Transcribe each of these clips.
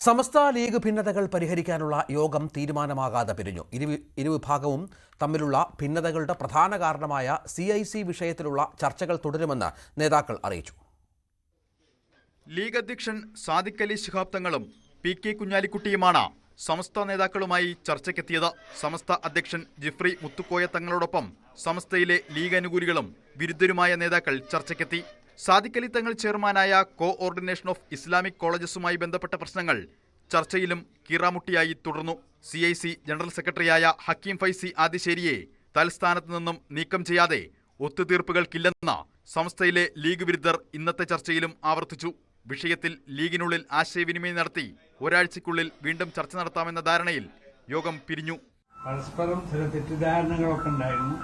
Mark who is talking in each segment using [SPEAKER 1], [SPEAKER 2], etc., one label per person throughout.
[SPEAKER 1] സമസ്ത league ഭിന്നതകൾ പരിഹരിക്കാനുള്ള യോഗം തീരുമാനമാകാതെ പിരിഞ്ഞു. ഇരുവിഭാഗവും തമ്മിലുള്ള ഭിന്നതകളുടെ പ്രധാന കാരണമായ CIC വിഷയത്തിലുള്ള ചർച്ചകൾ തുടരുമെന്ന് നേതാക്കൾ അറിയിച്ചു.
[SPEAKER 2] ലീഗ് അധ്യക്ഷൻ സാദിഖ് അലി ശിഹാബ് തങ്ങളും PK കുഞ്ഞാലിക്കുട്ടിയുമാണ് സമസ്ത നേതാക്കളുമായി ചർച്ചയ്ക്കെത്തിയത്. സമസ്ത അധ്യക്ഷൻ ജിഫ്രി മുത്തുക്കോയ തങ്ങളോടൊപ്പം സമസ്തയിലെ ലീഗ് അനുകൂലികളും വിരുദ്ധരുമായ നേതാക്കൾ ചർച്ചയ്ക്കെത്തി. സാദിഖ് അലി തങ്ങൾ ചെയർമാനായ കോഓർഡിനേഷൻ ഓഫ് ഇസ്ലാമിക് കോളേജസുമായി ബന്ധപ്പെട്ട പ്രശ്നങ്ങൾ ചർച്ചയിലും കീറാമുട്ടിയായി തുടർന്നു. CIC ജനറൽ സെക്രട്ടറിയായ ഹക്കീം ഫൈസി ആദിശ്ശേരിയെ തൽസ്ഥാനത്ത് നിന്നും നീക്കം ചെയ്യാതെ ഒത്തുതീർപ്പുകൾക്കില്ലെന്ന് സമസ്തയിലെ ലീഗ് വിരുദ്ധർ ഇന്നത്തെ ചർച്ചയിലും ആവർത്തിച്ചു. വിഷയത്തിൽ ലീഗിനുള്ളിൽ ആശയവിനിമയം നടത്തി ഒരാഴ്ചയ്ക്കുള്ളിൽ വീണ്ടും ചർച്ച നടത്താമെന്ന ധാരണയിൽ യോഗം പിരിഞ്ഞു.
[SPEAKER 3] പരസ്പരം ചില തെറ്റിദ്ധാരണകളൊക്കെ ഉണ്ടായിരുന്നു.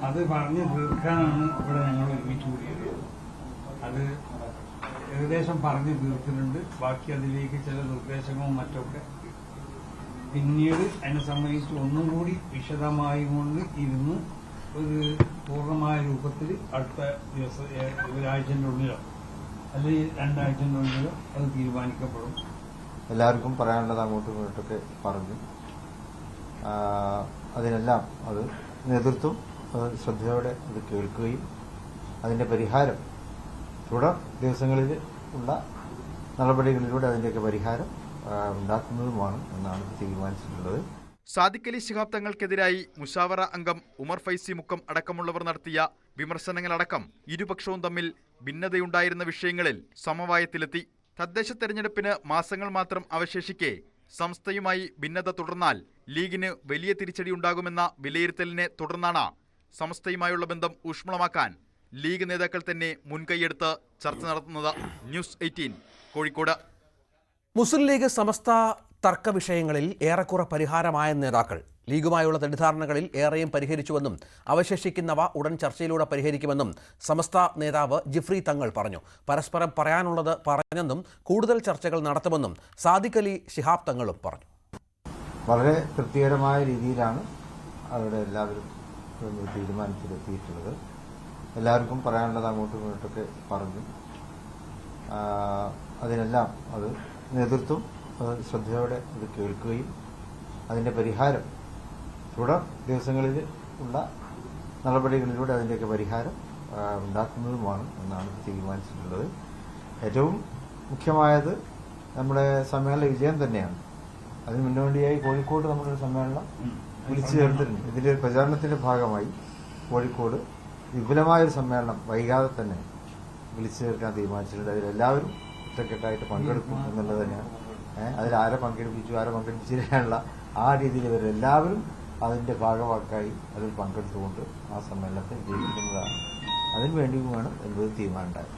[SPEAKER 3] അത് പറഞ്ഞു തീർക്കാനാണ് ഇവിടെ ഞങ്ങൾ ഒരുമിച്ച് കൂടിയത്. അത് ഏകദേശം പറഞ്ഞു തീർത്തിട്ടുണ്ട്. ബാക്കി അതിലേക്ക് ചില നിർദ്ദേശങ്ങളും മറ്റൊക്കെ പിന്നീട് അതിനെ സംബന്ധിച്ച് ഒന്നും കൂടി വിശദമായി കൊണ്ട് ഇരുന്ന് ഒരു പൂർണ്ണമായ രൂപത്തിൽ അടുത്ത ദിവസം ഒരാഴ്ചൻ്റെ ഉള്ളിലോ അല്ലെങ്കിൽ 2 ആഴ്ചൻ്റെ ഉള്ളിലോ അത് തീരുമാനിക്കപ്പെടും.
[SPEAKER 4] എല്ലാവർക്കും പറയാനുള്ളത് അങ്ങോട്ടും ഇങ്ങോട്ടൊക്കെ പറഞ്ഞു. അതിനെല്ലാം അത് നേതൃത്വം ശ്രദ്ധയോടെ അത് കേൾക്കുകയും അതിന്റെ പരിഹാരം തുടർ ദിവസങ്ങളിൽ ഉള്ള നടപടികളിലൂടെ അതിന്റെയൊക്കെ പരിഹാരം ഉണ്ടാക്കുന്നതുമാണ് എന്നാണ് തീരുമാനിച്ചിട്ടുള്ളത്.
[SPEAKER 2] സാദിഖ് അലി ശിഹാബ് തങ്ങൾക്കെതിരായി മുഷാവറ അംഗം ഉമർ ഫൈസി മുക്കം അടക്കമുള്ളവർ നടത്തിയ വിമർശനങ്ങളടക്കം ഇരുപക്ഷവും തമ്മിൽ ഭിന്നതയുണ്ടായിരുന്ന വിഷയങ്ങളിൽ സമവായത്തിലെത്തി. തദ്ദേശ തെരഞ്ഞെടുപ്പിന് മാസങ്ങൾ മാത്രം അവശേഷിക്കെ സംസ്ഥയുമായി ഭിന്നത തുടർന്നാൽ ലീഗിന് വലിയ തിരിച്ചടിയുണ്ടാകുമെന്ന വിലയിരുത്തലിനെ തുടർന്നാണ് സമസ്തയുമായുള്ള ബന്ധം ഊഷ്മളമാക്കാൻ ലീഗ് നേതാക്കൾ തന്നെ മുൻകൈയെടുത്ത് ചർച്ച നടത്തുന്നത്. ന്യൂസ് 18 കോഴിക്കോട്.
[SPEAKER 1] മുസ്ലിം ലീഗ് സമസ്ത തർക്ക വിഷയങ്ങളിൽ ഏറെക്കുറെ പരിഹാരമായ നേതാക്കൾ ലീഗുമായുള്ള തെറ്റിദ്ധാരണകളിൽ ഏറെയും പരിഹരിച്ചുവെന്നും അവശേഷിക്കുന്നവ ഉടൻ ചർച്ചയിലൂടെ പരിഹരിക്കുമെന്നും സമസ്ത നേതാവ് ജിഫ്രി തങ്ങൾ പറഞ്ഞു. പരസ്പരം പറയാനുള്ളത് പറഞ്ഞെന്നും കൂടുതൽ ചർച്ചകൾ നടത്തുമെന്നും സാദിഖ് അലി ശിഹാബ് തങ്ങളും പറഞ്ഞു.
[SPEAKER 4] വളരെ തൃപ്തികരമായ രീതിയിലാണ് അവിടെ എല്ലാവരും തീരുമാനത്തിലെത്തിയിട്ടുള്ളത്. എല്ലാവർക്കും പറയാനുള്ളത് അങ്ങോട്ടും ഇങ്ങോട്ടൊക്കെ പറഞ്ഞു. അതിനെല്ലാം അത് നേതൃത്വം ശ്രദ്ധയോടെ അത് കേൾക്കുകയും അതിന്റെ പരിഹാരം തുടർ ദിവസങ്ങളിൽ ഉള്ള നടപടികളിലൂടെ അതിന്റെയൊക്കെ പരിഹാരം ഉണ്ടാക്കുന്നതുമാണ് എന്നാണ് തീരുമാനിച്ചിട്ടുള്ളത്. ഏറ്റവും മുഖ്യമായത് നമ്മുടെ സമ്മേളന വിജയം തന്നെയാണ്. അതിന് മുന്നോടിയായി കോഴിക്കോട് നമ്മളൊരു സമ്മേളനം വിളിച്ചു ചേർത്തിട്ടുണ്ട്. ഇതിന്റെ പ്രചാരണത്തിന്റെ ഭാഗമായി കോഴിക്കോട് വിപുലമായൊരു സമ്മേളനം വൈകാതെ തന്നെ വിളിച്ചു ചേർക്കാൻ തീരുമാനിച്ചിട്ടുണ്ട്. അതിലെല്ലാവരും ഒറ്റക്കെട്ടായിട്ട് പങ്കെടുക്കും എന്നുള്ളത് തന്നെയാണ്. അതിലാരെ പങ്കെടുപ്പിച്ചില്ല ആ രീതിയിൽ ഇവരെല്ലാവരും അതിന്റെ ഭാഗവാക്കായി അതിൽ പങ്കെടുത്തുകൊണ്ട് ആ സമ്മേളനത്തെ വിജയിക്കുന്നതാണ്. അതിനുവേണ്ടിയുമാണ് എന്തൊരു തീരുമാനം ഉണ്ടായത്.